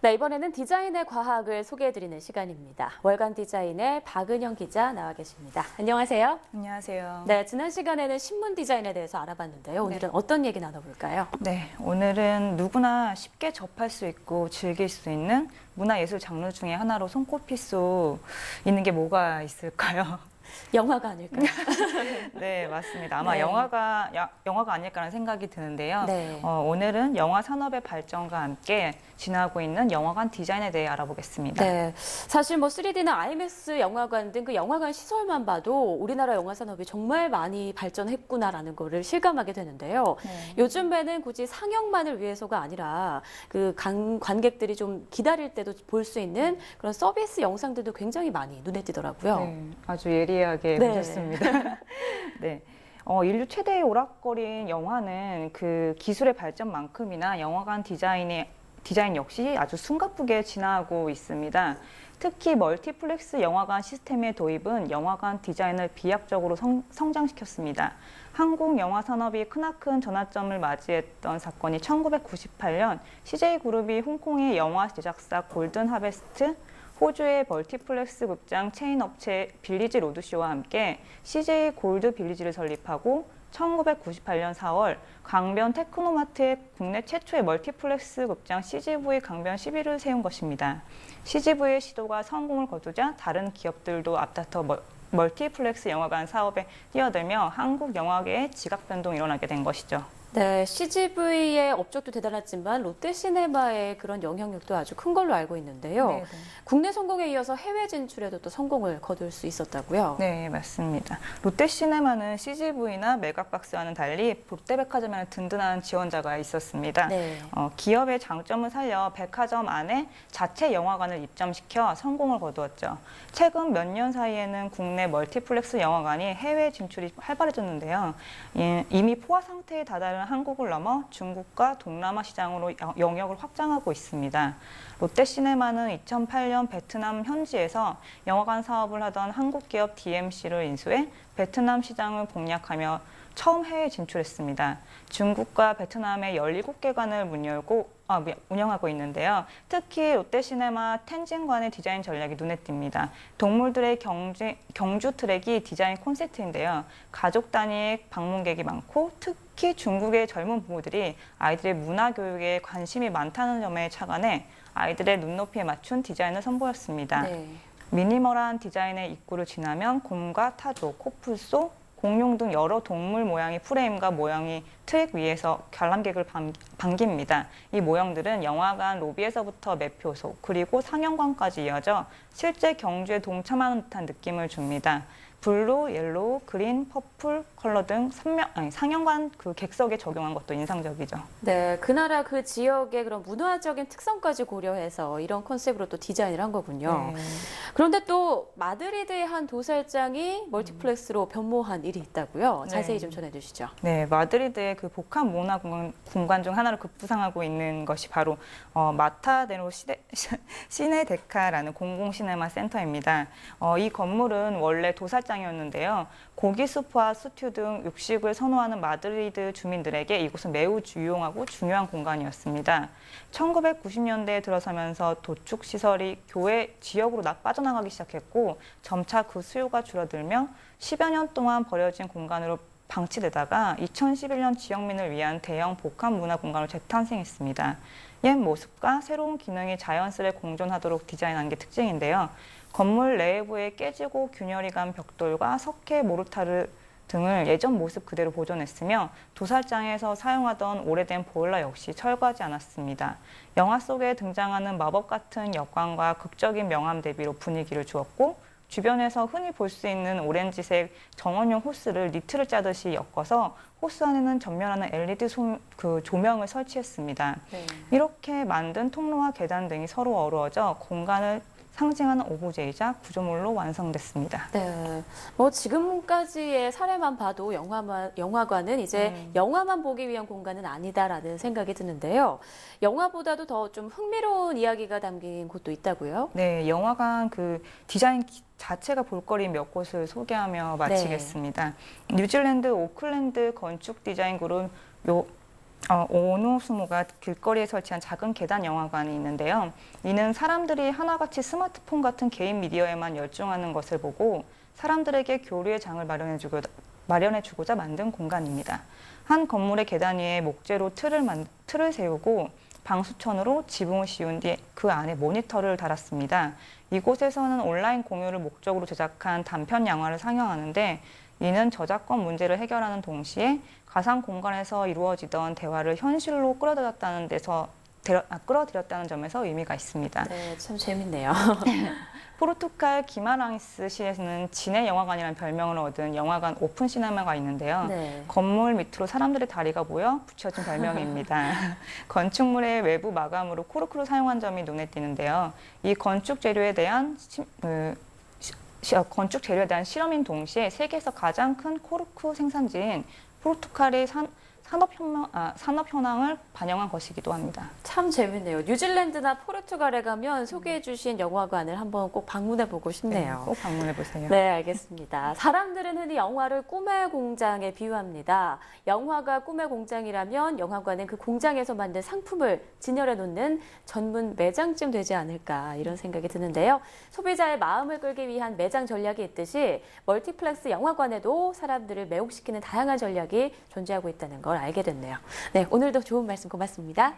네, 이번에는 디자인의 과학을 소개해드리는 시간입니다. 월간 디자인의 박은영 기자 나와 계십니다. 안녕하세요. 안녕하세요. 네, 지난 시간에는 신문 디자인에 대해서 알아봤는데요. 오늘은 어떤 얘기 나눠볼까요? 네, 오늘은 누구나 쉽게 접할 수 있고 즐길 수 있는 문화예술 장르 중에 하나로 손꼽힐 수 있는 게 뭐가 있을까요? 영화가 아닐까요? 네, 맞습니다. 아마 네. 영화가 아닐까라는 생각이 드는데요. 네. 오늘은 영화 산업의 발전과 함께 진화하고 있는 영화관 디자인에 대해 알아보겠습니다. 네, 사실 뭐 3D나 IMAX 영화관 등 그 영화관 시설만 봐도 우리나라 영화 산업이 정말 많이 발전했구나라는 거를 실감하게 되는데요. 네. 요즘에는 굳이 상영만을 위해서가 아니라 그 관객들이 좀 기다릴 때도 볼 수 있는 그런 서비스 영상들도 굉장히 많이 눈에 띄더라고요. 네, 아주 예리하게 네. 보셨습니다. 네. 인류 최대의 오락거리인 영화는 그 기술의 발전만큼이나 영화관 디자인 역시 아주 숨가쁘게 진화하고 있습니다. 특히 멀티플렉스 영화관 시스템의 도입은 영화관 디자인을 비약적으로 성장시켰습니다. 한국 영화 산업이 크나큰 전환점을 맞이했던 사건이 1998년 CJ그룹이 홍콩의 영화 제작사 골든 하베스트, 호주의 멀티플렉스 극장 체인 업체 빌리지 로드쇼와 함께 CJ 골드 빌리지를 설립하고 1998년 4월 강변 테크노마트의 국내 최초의 멀티플렉스 극장 CGV 강변 11을 세운 것입니다. CGV의 시도가 성공을 거두자 다른 기업들도 앞다퉈 멀티플렉스 영화관 사업에 뛰어들며 한국 영화계의 지각 변동이 일어나게 된 것이죠. 네, CGV의 업적도 대단했지만 롯데시네마의 그런 영향력도 아주 큰 걸로 알고 있는데요. 네네. 국내 성공에 이어서 해외 진출에도 또 성공을 거둘 수 있었다고요. 네, 맞습니다. 롯데시네마는 CGV나 메가박스와는 달리 롯데백화점에는 든든한 지원자가 있었습니다. 네. 기업의 장점을 살려 백화점 안에 자체 영화관을 입점시켜 성공을 거두었죠. 최근 몇 년 사이에는 국내 멀티플렉스 영화관이 해외 진출이 활발해졌는데요. 이미 포화 상태에 다다른 한국을 넘어 중국과 동남아 시장으로 영역을 확장하고 있습니다. 롯데시네마는 2008년 베트남 현지에서 영화관 사업을 하던 한국 기업 DMC를 인수해 베트남 시장을 공략하며 처음 해외 진출했습니다. 중국과 베트남에 17개관을 운영하고 있는데요. 특히 롯데시네마 텐진관의 디자인 전략이 눈에 띕니다. 동물들의 경주 트랙이 디자인 콘셉트인데요. 가족 단위의 방문객이 많고 특히 중국의 젊은 부모들이 아이들의 문화 교육에 관심이 많다는 점에 착안해 아이들의 눈높이에 맞춘 디자인을 선보였습니다. 네. 미니멀한 디자인의 입구를 지나면 곰과 타조, 코뿔소, 공룡 등 여러 동물 모양의 프레임과 모양이 트랙 위에서 관람객을 반깁니다. 이 모형들은 영화관 로비에서부터 매표소 그리고 상영관까지 이어져 실제 경주에 동참하는 듯한 느낌을 줍니다. 블루, 옐로우, 그린, 퍼플 컬러 등 상영관 그 객석에 적용한 것도 인상적이죠. 네, 그 나라 그 지역의 그런 문화적인 특성까지 고려해서 이런 컨셉으로 또 디자인을 한 거군요. 네. 그런데 또 마드리드의 한 도살장이 멀티플렉스로 변모한 일이 있다고요. 자세히 네. 좀 전해주시죠. 네, 마드리드의 그 복합 문화 공간 중 하나로 급부상하고 있는 것이 바로 마타데로 시네데카라는 공공시네마 센터입니다. 이 건물은 원래 도살장이었는데요. 고기 수프와 스튜 등 육식을 선호하는 마드리드 주민들에게 이곳은 매우 유용하고 중요한 공간이었습니다. 1990년대에 들어서면서 도축 시설이 교외 지역으로 빠져나가기 시작했고 점차 그 수요가 줄어들며 10여 년 동안 버려진 공간으로 방치되다가 2011년 지역민을 위한 대형 복합 문화 공간으로 재탄생했습니다. 옛 모습과 새로운 기능이 자연스레 공존하도록 디자인한 게 특징인데요. 건물 내부에 깨지고 균열이 간 벽돌과 석회 모르타르 등을 예전 모습 그대로 보존했으며 도살장에서 사용하던 오래된 보일러 역시 철거하지 않았습니다. 영화 속에 등장하는 마법 같은 역광과 극적인 명암 대비로 분위기를 주었고 주변에서 흔히 볼 수 있는 오렌지색 정원용 호스를 니트를 짜듯이 엮어서 호스 안에는 전면하는 LED 조명을 설치했습니다. 네. 이렇게 만든 통로와 계단 등이 서로 어우러져 공간을 상징하는 오브제이자 구조물로 완성됐습니다. 네, 뭐 지금까지의 사례만 봐도 영화관은 이제 영화만 보기 위한 공간은 아니다라는 생각이 드는데요. 영화보다도 더 좀 흥미로운 이야기가 담긴 곳도 있다고요? 네, 영화관 그 디자인 자체가 볼거리 몇 곳을 소개하며 마치겠습니다. 뉴질랜드 오클랜드 건축 디자인 그룹 오노스모가 길거리에 설치한 작은 계단 영화관이 있는데요. 이는 사람들이 하나같이 스마트폰 같은 개인 미디어에만 열중하는 것을 보고 사람들에게 교류의 장을 마련해주고자 만든 공간입니다. 한 건물의 계단 위에 목재로 틀을 세우고 방수천으로 지붕을 씌운 뒤 그 안에 모니터를 달았습니다. 이곳에서는 온라인 공유를 목적으로 제작한 단편 영화를 상영하는데 이는 저작권 문제를 해결하는 동시에 가상 공간에서 이루어지던 대화를 현실로 끌어들였다는 점에서 의미가 있습니다. 네, 참 재밌네요. 포르투갈 기마랑이스 시에는 진해 영화관이라는 별명을 얻은 영화관 오픈 시네마가 있는데요. 네. 건물 밑으로 사람들의 다리가 보여 붙여진 별명입니다. 건축물의 외부 마감으로 코르크를 사용한 점이 눈에 띄는데요. 이 건축 재료에 대한 실험인 동시에 세계에서 가장 큰 코르크 생산지인 포르투갈의 산업 현황을 반영한 것이기도 합니다. 참 재밌네요. 뉴질랜드나 포르투갈에 가면 소개해 주신 영화관을 한번 꼭 방문해 보고 싶네요. 꼭 방문해 보세요. 네, 알겠습니다. 사람들은 흔히 영화를 꿈의 공장에 비유합니다. 영화가 꿈의 공장이라면 영화관은 그 공장에서 만든 상품을 진열해 놓는 전문 매장쯤 되지 않을까 이런 생각이 드는데요. 소비자의 마음을 끌기 위한 매장 전략이 있듯이 멀티플렉스 영화관에도 사람들을 매혹시키는 다양한 전략이 존재하고 있다는 걸 알게 됐네요. 네, 오늘도 좋은 말씀 고맙습니다.